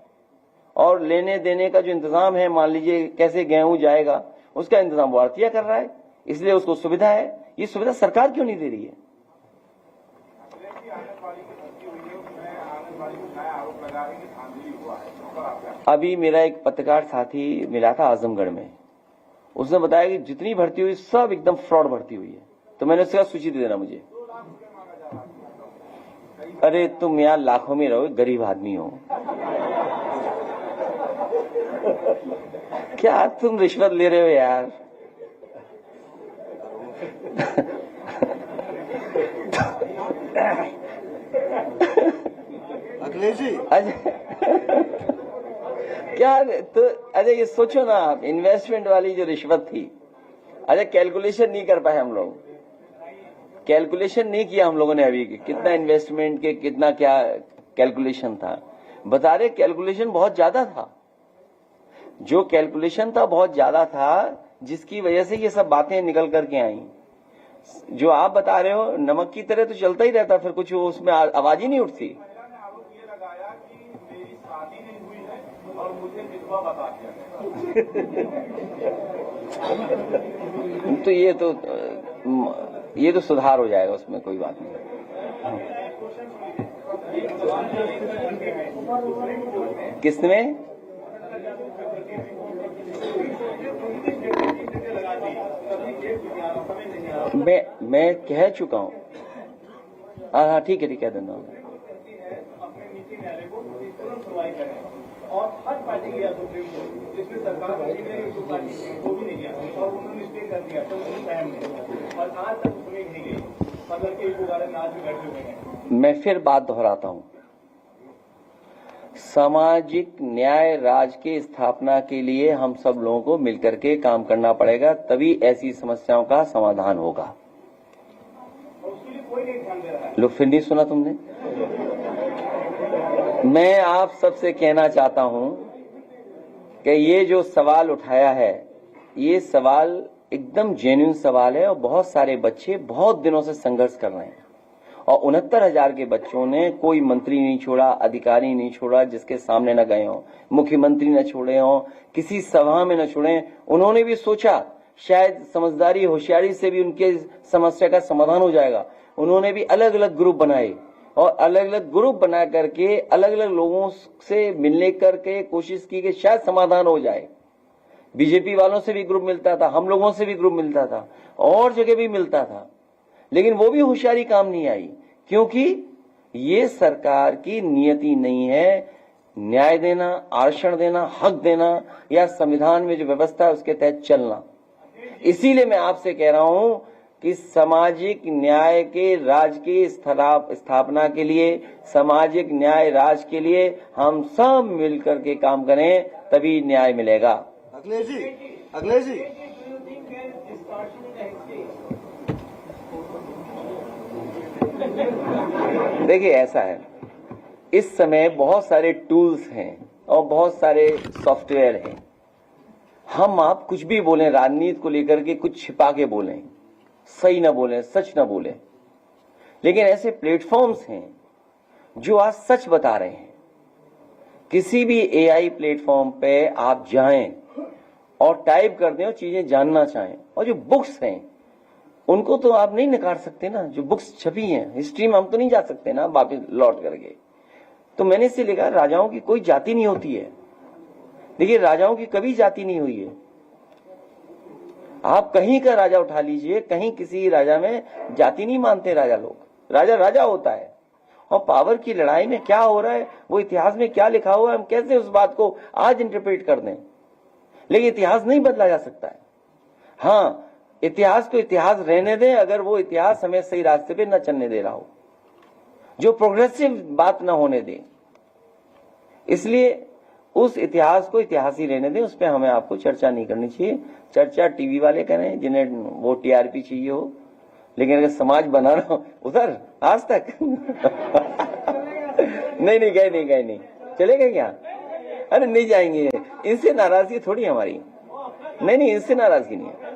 और लेने देने का जो इंतजाम है, मान लीजिए कैसे गेहूं जाएगा उसका इंतजाम वो आड़तिया कर रहा है, इसलिए उसको सुविधा है। ये सुविधा सरकार क्यों नहीं दे रही है? अभी मेरा एक पत्रकार साथी मिला था आजमगढ़ में, उसने बताया कि जितनी भर्ती हुई सब एकदम फ्रॉड भर्ती हुई है। तो मैंने उसका सूची दे देना मुझे। अरे तुम यार लाखों में रहो, गरीब आदमी हो, क्या तुम रिश्वत ले रहे हो यार? अखिलेश जी क्या तो, अरे ये सोचो ना आप, इन्वेस्टमेंट वाली जो रिश्वत थी, अरे कैलकुलेशन नहीं कर पाए हम लोग, कैलकुलेशन नहीं किया हम लोगों ने अभी कितना इन्वेस्टमेंट के कितना क्या कैलकुलेशन था। बता रहे कैलकुलेशन बहुत ज्यादा था, जो कैलकुलेशन था बहुत ज्यादा था, जिसकी वजह से ये सब बातें निकल करके आई। जो आप बता रहे हो नमक की तरह तो चलता ही रहता, फिर कुछ उसमें आवाज ही नहीं उठती। और मुझे विधवा बता दिया। तो ये तो सुधार हो जाएगा, उसमें कोई बात नहीं। किसमें? मैं कह चुका हूँ। हाँ ठीक है, कह देना। और हर पार्टी गया सुप्रीम कोर्ट, जिसमें सरकार वो भी नहीं गया, और उन्होंने स्टे कर दिया तो टाइम में, और आज तक सुनी नहीं गई, मतलब कि इस बारे में आज भी बैठे हुए हैं। मैं फिर बात दोहराता हूं, सामाजिक न्याय राज की स्थापना के लिए हम सब लोगों को मिलकर के काम करना पड़ेगा, तभी ऐसी समस्याओं का समाधान होगा। उसके लिए कोई नहीं ध्यान दे रहा है। लो फिर नहीं सुना तुमने? मैं आप सबसे कहना चाहता हूं कि ये जो सवाल उठाया है, ये सवाल एकदम जेन्युइन सवाल है, और बहुत सारे बच्चे बहुत दिनों से संघर्ष कर रहे हैं, और 69,000 के बच्चों ने कोई मंत्री नहीं छोड़ा, अधिकारी नहीं छोड़ा जिसके सामने न गए हों, मुख्यमंत्री न छोड़े हों, किसी सभा में न छोड़े। उन्होंने भी सोचा शायद समझदारी होशियारी से भी उनके समस्या का समाधान हो जाएगा। उन्होंने भी अलग अलग ग्रुप बनाए और अलग अलग ग्रुप बना करके अलग अलग लोगों से मिलने करके कोशिश की कि शायद समाधान हो जाए। बीजेपी वालों से भी ग्रुप मिलता था, हम लोगों से भी ग्रुप मिलता था, और जगह भी मिलता था, लेकिन वो भी होशियारी काम नहीं आई, क्योंकि ये सरकार की नियति नहीं है न्याय देना, आरक्षण देना, हक देना या संविधान में जो व्यवस्था है उसके तहत चलना। इसीलिए मैं आपसे कह रहा हूं कि सामाजिक न्याय के राज की स्थापना के लिए, सामाजिक न्याय राज के लिए हम सब मिलकर के काम करें, तभी न्याय मिलेगा। अखिलेश जी देखिए ऐसा है, इस समय बहुत सारे टूल्स हैं और बहुत सारे सॉफ्टवेयर हैं। हम आप कुछ भी बोलें, राजनीति को लेकर के कुछ छिपा के बोलें, सही ना बोलें, सच ना बोलें, लेकिन ऐसे प्लेटफॉर्म्स हैं जो आज सच बता रहे हैं। किसी भी एआई प्लेटफॉर्म पे आप जाएं और टाइप कर दें और चीजें जानना चाहें, और जो बुक्स हैं उनको तो आप नहीं नकार सकते ना, जो बुक्स छपी हैं हिस्ट्री में हम तो नहीं जा सकते ना वापस लौट करके। तो मैंने इससे लिखा राजाओं की कोई जाति नहीं होती है। देखिए राजाओं की कभी जाति नहीं हुई है। आप कहीं का राजा उठा लीजिए, कहीं किसी राजा में जाति नहीं मानते राजा लोग। राजा राजा होता है, और पावर की लड़ाई में क्या हो रहा है, वो इतिहास में क्या लिखा हुआ है, हम कैसे उस बात को आज इंटरप्रेट कर दें। लेकिन इतिहास नहीं बदला जा सकता है। हाँ, इतिहास को इतिहास रहने दें, अगर वो इतिहास हमें सही रास्ते पे न चलने दे रहा हो, जो प्रोग्रेसिव बात न होने दे। इसलिए उस इतिहास को इतिहास ही रहने दें, उस पर हमें आपको चर्चा नहीं करनी चाहिए। चर्चा टीवी वाले करें जिन्हें वो टीआरपी चाहिए हो, लेकिन अगर समाज बनाना हो उधर आज तक नहीं गए नहीं चलेगा क्या? अरे नहीं जाएंगे, इनसे नाराजगी थोड़ी हमारी। नहीं इससे नाराजगी नहीं है।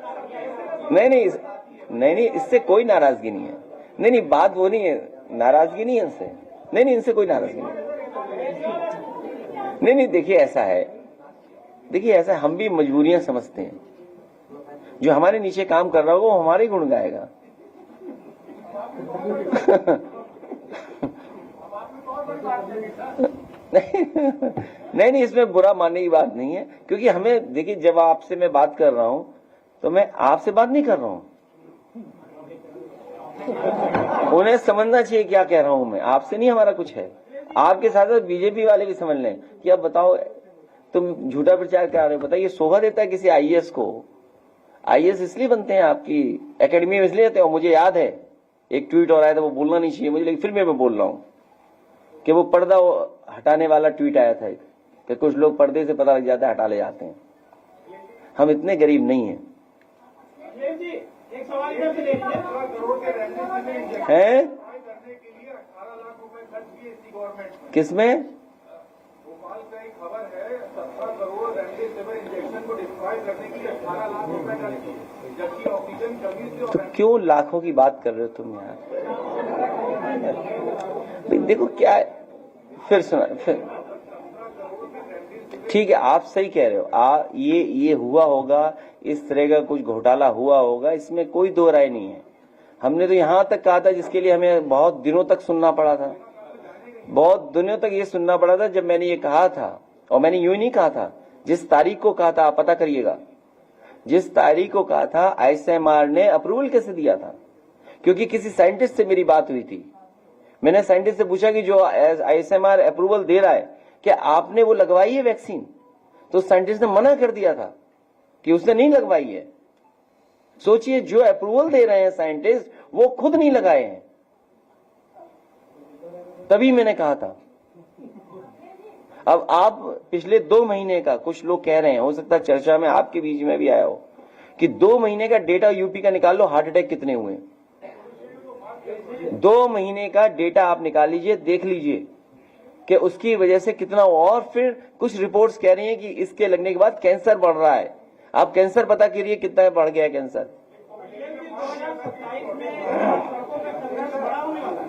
नहीं इससे कोई नाराजगी नहीं है। नहीं बात वो नहीं है, नाराजगी नहीं है इनसे। नहीं इनसे कोई नाराजगी नहीं। देखिए ऐसा है, हम भी मजबूरियां समझते हैं। जो हमारे नीचे काम कर रहा होगा वो हमारे गुण गाएगा। नहीं इसमें बुरा मानने की बात नहीं है, क्योंकि हमें देखिए, जब आपसे मैं बात कर रहा हूं तो मैं आपसे बात नहीं कर रहा हूं। उन्हें समझना चाहिए क्या कह रहा हूं मैं, आपसे नहीं हमारा कुछ है। आपके साथ साथ बीजेपी वाले भी समझ लें कि अब बताओ तुम झूठा प्रचार करा रहे हो। बताइए शोभा देता है किसी आईएएस को? आईएएस इसलिए बनते हैं आपकी एकेडमी में, इसलिए रहते हो। मुझे याद है एक ट्वीट और आया था, वो बोलना नहीं चाहिए मुझे, लेकिन फिर मैं बोल रहा हूं कि वो पर्दा हटाने वाला ट्वीट आया था कि कुछ लोग पर्दे से पता लग जाता है हटा ले जाते हैं। हम इतने गरीब नहीं हैं। एक सवाल इधर से ले लीजिए। हैं? किसमें? भोपाल का एक खबर है, 17 करोड़ रेमडेसिविर इंजेक्शन को डिस्ट्रॉय करने के लिए 18 लाख रुपए का लिए, जबकि ऑक्सीजन कमी से। तो क्यों लाखों की बात कर रहे हो तुम यार? देखो क्या है, फिर सुना फिर ठीक है, आप सही कह रहे हो। ये हुआ होगा, इस तरह का कुछ घोटाला हुआ होगा, इसमें कोई दो राय नहीं है। हमने तो यहां तक कहा था, जिसके लिए हमें बहुत दिनों तक सुनना पड़ा था, बहुत दिनों तक ये सुनना पड़ा था। जब मैंने ये कहा था, और मैंने यूं नहीं कहा था, जिस तारीख को कहा था आप पता करिएगा, जिस तारीख को कहा था आईसीएमआर ने अप्रूवल कैसे दिया था, क्योंकि किसी साइंटिस्ट से मेरी बात हुई थी। मैंने साइंटिस्ट से पूछा कि जो आईसीएमआर अप्रूवल दे रहा है, क्या आपने वो लगवाई है वैक्सीन? तो साइंटिस्ट ने मना कर दिया था कि उसने नहीं लगवाई है। सोचिए, जो अप्रूवल दे रहे हैं साइंटिस्ट, वो खुद नहीं लगाए हैं। तभी मैंने कहा था। अब आप पिछले 2 महीने का, कुछ लोग कह रहे हैं, हो सकता है चर्चा में आपके बीच में भी आया हो, कि 2 महीने का डेटा यूपी का निकाल लो, हार्ट अटैक कितने हुए। 2 महीने का डेटा आप निकाल लीजिए, देख लीजिए कि उसकी वजह से कितना हुआ। और फिर कुछ रिपोर्ट्स कह रही हैं कि इसके लगने के बाद कैंसर बढ़ रहा है। आप कैंसर पता करिए कितना बढ़ गया कैंसर।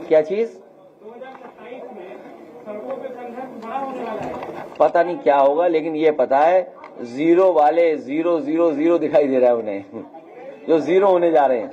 क्या चीज? पता नहीं क्या होगा, लेकिन ये पता है जीरो वाले 000 दिखाई दे रहा है उन्हें, जो जीरो होने जा रहे हैं।